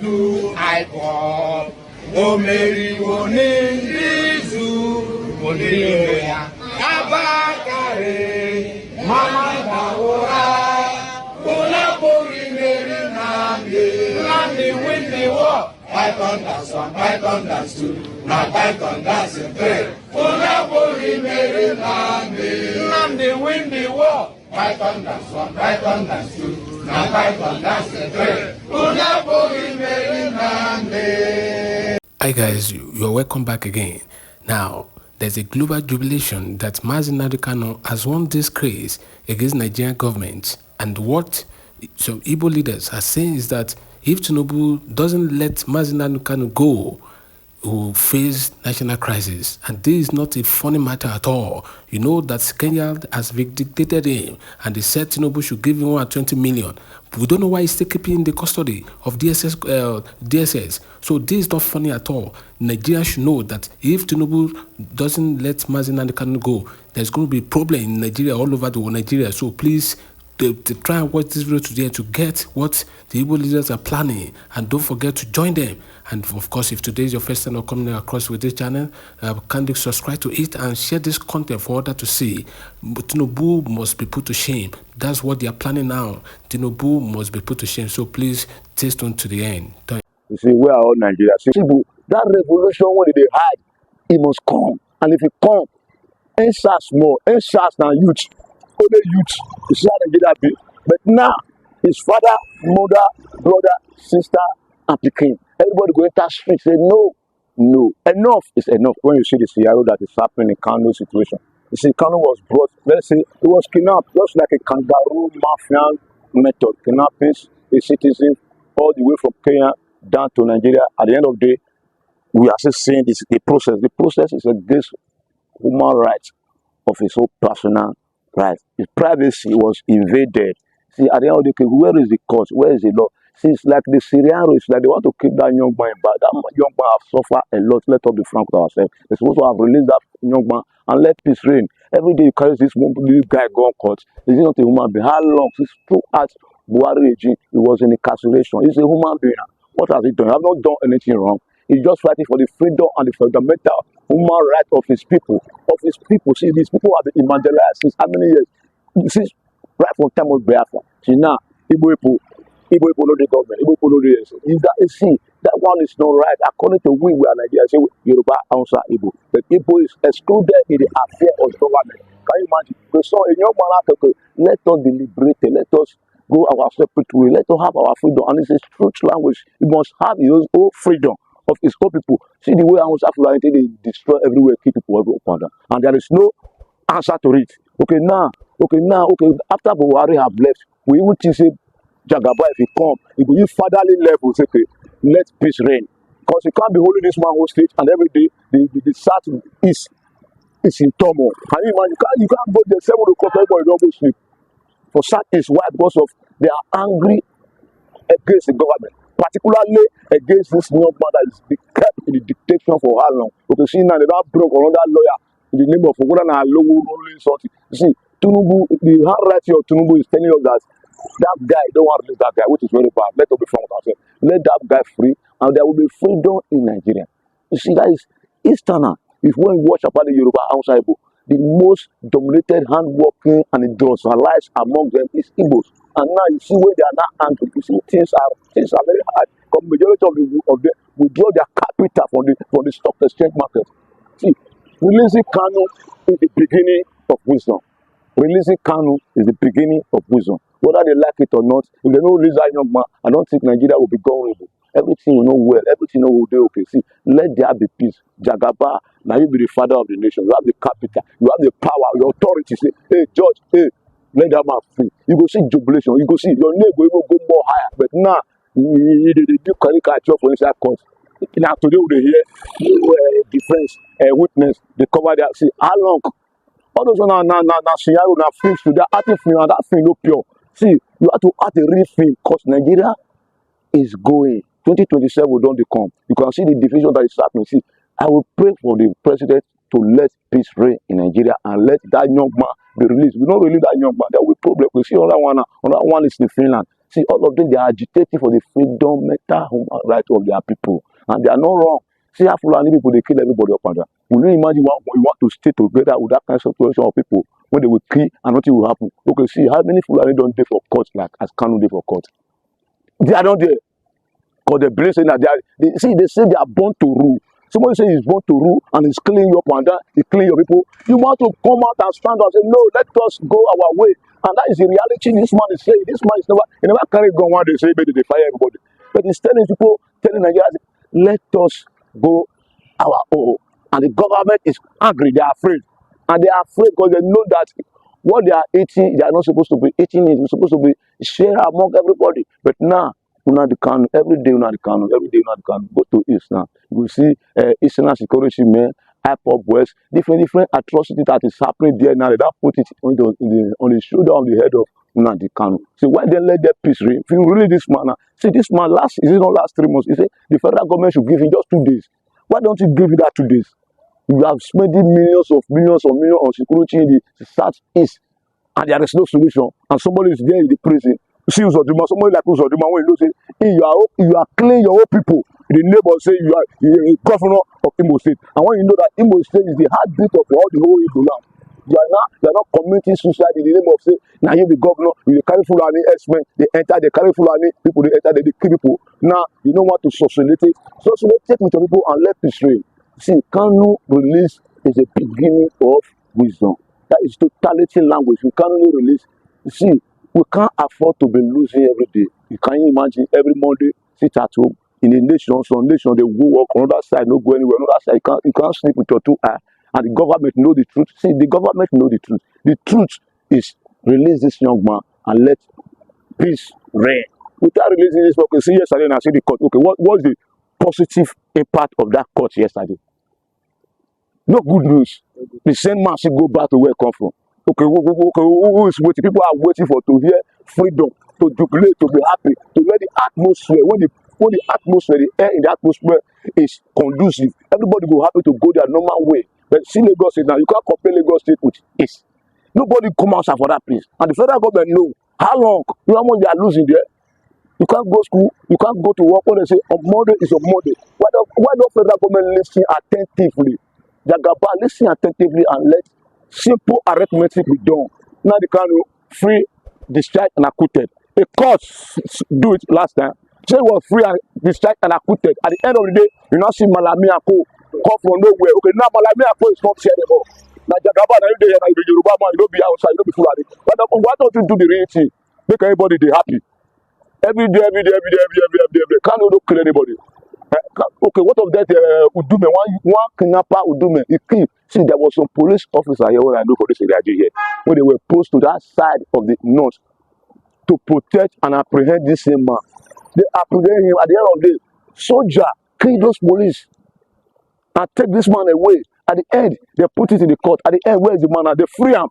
Do I call? O Mary, O Nindizu, O Niria, Abakare, Mama Daora, Olapori Mary Nnamdi win the war. Python that's one, Python that's two, now Python that's a three. Olapori Mary Nnamdi win the war. Python that's one, Python that's two, now Python that's a three. Olapori Mary Nnamdi. Hi guys, you're welcome back again. Now, there's a global jubilation that Nnamdi Kanu has won this case against Nigerian government, and what some Igbo leaders are saying is that if Tinubu doesn't let Nnamdi Kanu go, he will face national crisis. And this is not a funny matter at all. You know that Kenya has dictated him, and they said Tinubu should give him 120 million. We don't know why he's still keeping in the custody of DSS. So this is not funny at all. Nigeria should know that if Tinubu doesn't let Nnamdi Kanu go, there's going to be a problem in Nigeria, all over the world, Nigeria. So please, to try and watch this video today to get what the Igbo leaders are planning, and don't forget to join them. And of course, if today is your first time of coming across with this channel, kindly subscribe to it and share this content for others to see. Tinubu must be put to shame. That's what they are planning now. Tinubu must be put to shame. So please stay tuned to the end. You see, we are all Nigeria. See, that revolution, when they hide, it must come. And if it come, NSAS more, NSAS now youth, only youth. You see how Nigeria be. But now, his father, mother, brother, sister, and Peking. Everybody going to street say no, no. Enough is enough. When you see the scenario that is happening in Kanu situation. You see, Kanu was brought, let's say, it was kidnapped, just like a kangaroo mafia method. Kidnapping a citizen all the way from Kenya down to Nigeria. At the end of the day, we are still seeing this, the process. The process is against human rights of his own personal rights. His privacy was invaded. See, at the end of the day, where is the court? Where is the law? See, it's like the Syrian race, like they want to keep that young man back. That young man have suffered a lot. Let us be frank with ourselves. They're supposed to have released that young man and let peace reign. Every day you carry this guy go on court. Is he not a human being? How long? Since throughout Buhari regime, he was in incarceration. He's a human being. What has he done? He has not done anything wrong. He's just fighting for the freedom and the fundamental human right of his people. See, these people have been evangelized since how many years? Since right from time of Biafra. See now, Igbo people know the government. Igbo people know the see, that one is not right. According to we are Nigeria, say Yoruba, Hausa, Igbo. But Igbo is excluded in the affair of government. Can you imagine? So in your man, let us deliberate, let us go our separate way, let us have our freedom. And it's a truth language. It must have his own freedom of his own people. See the way Hausa Fulani, they destroy everywhere, keep people everywhere. And there is no answer to it. Okay, after Buhari have left, we even think say Jagaba, if he come, he will use fatherly levels, okay, let peace reign. Because you can't be holding this man hostage and every day the South is in turmoil. Can you imagine? You can't go there 7 o'clock, everybody don't go sleep. For South is why? Because of they are angry against the government, particularly against this young man that is kept in the dictation for how long. Okay, see now they don't broke another lawyer in the name of Ogola and Logo rolling something. You see, Tinubu, the handwriting of Tinubu is telling us that that guy don't want to release that guy, which is very bad. Let us be frank with ourselves. Let that guy free, and there will be freedom in Nigeria. You see, that is external. If when you watch about the Yoruba outside Igbo, the most dominated, hardworking, and industrialized among them is Igbos. And now you see where they are not angry. You see things are very hard. Because majority of them withdraw their capital from the stock exchange market. See, releasing Kanu is the beginning of wisdom. Releasing Kanu is the beginning of wisdom. Whether they like it or not, if they don't release that young man, I don't think Nigeria will be going with it. Everything will know well, everything will do okay. See, let there be peace. Jagaba, now you be the father of the nation. You have the capital, you have the power, your authority. Say, hey, judge, hey, let that man free. You go see jubilation, you go see your neighbor will go more higher. But now, they do caricature for inside court. Now today we hear defense, witness, they cover that. See, how long? All those one now scenario now fix to that acting film and that film no pure. See, you have to act a real film because Nigeria is going. 2027 don't come. You can see the division that is happening. See, I will pray for the president to let peace reign in Nigeria and let that young man be released. We don't release that young man, there will be problem. We see another one is in Finland. See, all of them, they are agitating for the freedom, mental, human rights of their people. And they are not wrong. See how Fulani people, they kill everybody up and down. Will you imagine we want to stay together with that kind of situation of people when they will kill and nothing will happen? Okay, see how many Fulani don't dey for court like as Kanu dey for court. They are not there. Because they believe saying that they say they are born to rule. Somebody say he's born to rule and he's cleaning you up and down, he clean your people. You want to come out and stand up and say, no, let us go our way. And that is the reality this man is saying. This man is never carry gun one day say maybe they fire everybody. But he's telling people, telling Nigerians, let us go our own. And the government is angry, they are afraid. And they are afraid because they know that what they are eating, they are not supposed to be eating it. It's supposed to be shared among everybody. But now, Nnamdi Kanu, every day Nnamdi Kanu, go to East now. You will see Eastern security men, IPOB West, different atrocities that is happening there now. They don't put it on the shoulder of the head of Nnamdi Kanu. So why then let that peace reign? If you really this man now, see this man is it not last 3 months? He said the federal government should give him just 2 days. Why don't you give him that 2 days? You have spent millions on security in the southeast, and there is no solution. And somebody is there in the prison. See Uzoduma, somebody like Uzoduma, when you say you are cleaning your own people, the neighbors say you are a governor of Imo State, and when you know that Imo State is the heartbeat of all the whole Igbo land, you are not committing suicide in the name of say, now you the governor, you carry Fulani S-men, they enter, they carry Fulani people, they enter, they kill people. Now you don't want to socialize it with your people and let peace reign. See, Kanu release is a beginning of wisdom. That is totality language. We cannot release. See, we can't afford to be losing every day. You can imagine every Monday sit at home in a nation, some nation they go work on other side, no go anywhere. On other side, you can't sleep with your 2 eyes. And the government know the truth. See, the government know the truth. The truth is release this young man and let peace reign. Without releasing this, okay, see yesterday and I see the court. Okay, what was the positive impact of that court yesterday? No good news. The same man should go back to where it come from. Okay, who is waiting? People are waiting to hear freedom, to jubilate, to be happy, to let the atmosphere, when the atmosphere, the air in the atmosphere is conducive, everybody go happy to go their normal way. But see Lagos State now, you can't compare Lagos State with East. Nobody come outside for that place. And the federal government know how long, you know how much they are losing there. You can't go to school, you can't go to work. When they say on Monday is on Monday. Why don't federal government listen attentively? Jagaba, listen attentively and let simple arithmetic be done. Nnamdi Kanu free, discharged, and acquitted. A court do it last time. Say was free and discharged and acquitted. At the end of the day, you now see Malami Ako come from nowhere. Okay, now Malami Ako is not here anymore. Now Jagaba, now you dey Yoruba man, you don't be outside, you don't be Fulani. But why don't you do the real thing? Make everybody dey happy. Every day. Kanu don't kill anybody. Okay, what of that Udume? One kidnapper Udume, he killed. See, there was some police officer here when I know for this area here, when they were posted to that side of the north to protect and apprehend this same man. They apprehend him at the end of the day. Soldier kill those police and take this man away. At the end, they put it in the court. At the end, where is the man? They free him.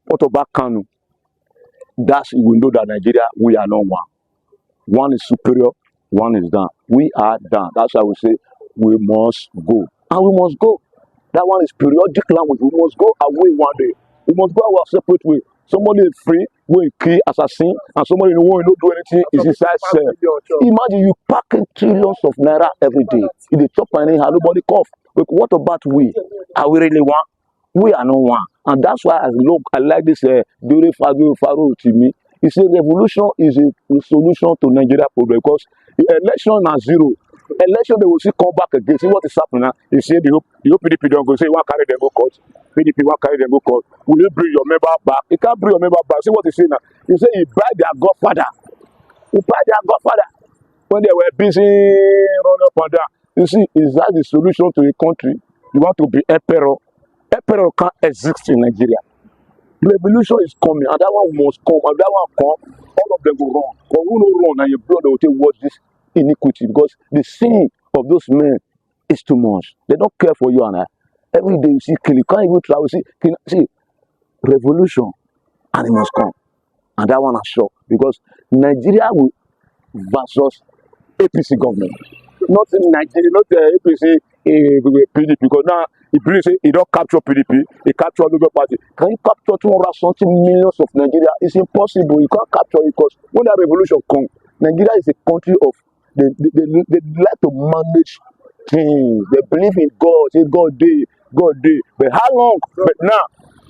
What about Kanu? That's we know that Nigeria, we are not one. One is superior, one is down. We are down. That's why we say we must go. And we must go. That one is periodic language. We must go away one day. We must go our separate way. Somebody is free, going kill, assassin, and somebody who won't do anything is inside cell. Imagine you packing trillions of naira every day. In the top and anyhow, nobody cough. But what about we? Are we really one? We are not one. And that's why I like this Dure Faro to me. He said revolution is a solution to Nigeria problem because the election are zero. Election they will see come back again. See what is happening now. He said the PDP don't go say one carry them go court. PDP one carry them go court. Will you bring your member back? You can't bring your member back. See what he say now. He said he buy their godfather. He buy their godfather. When they were busy running up and down. You see, is that the solution to a country? You want to be emperor? Emperor can't exist in Nigeria. Revolution is coming, and that one must come, and that one come, all of them will run. But who no run, and your brother will take watch this iniquity, because the sin of those men is too much. They don't care for you and I. Every day you see killing, you can't even travel, see, revolution, and it must come. And that one is sure, because Nigeria will versus APC government. Not in Nigeria, not the APC PDP because now he believes he don't capture PDP, he capture Labour Party. Can you capture 200 something millions of Nigeria? It's impossible. You can't capture it because when that revolution comes, Nigeria is a country of they like to manage things. They believe in God. Say God day, God day. But how long? But now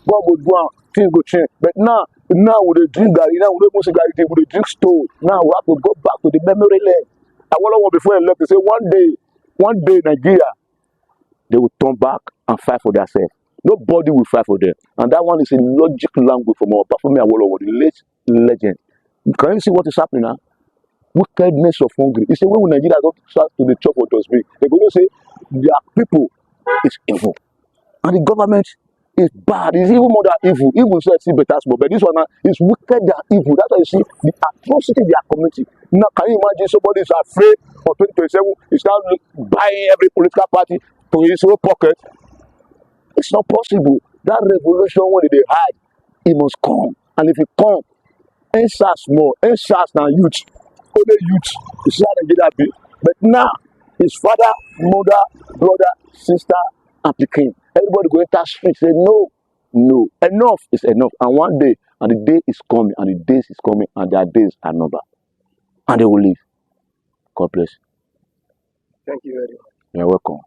God will go on, things go change. But now we dey drink garri, now we don't say garri, we dey drink stove. Now we have to go back to the memory lane. I want before I left to say one day Nigeria they will turn back and fight for themselves. Nobody will fight for them. And that one is a logic language from our Bafumi Awolowo, the late legend. Can you see what is happening now? Wickedness of hungry. You see, when Nigeria don't start to the chop of dustbin, they're going to say their people is evil. And the government is bad. It's even more than evil. Evil says see better small. But this one now is wicked than evil. That's why you see the atrocity they are committing. Now, can you imagine somebody is afraid of 2027? He start buying every political party to his own pocket. It's not possible. That revolution when they hide, it must come. And if it come, NSAS more, NSAS now youth, only youth. You see how they get that big. But now, his father, mother, brother, sister, and Peking. Everybody go enter street say no, no, enough is enough. And one day, and the day is coming, and the days is coming, and their days are numbered, and they will leave. God bless. Thank you very much. You're welcome.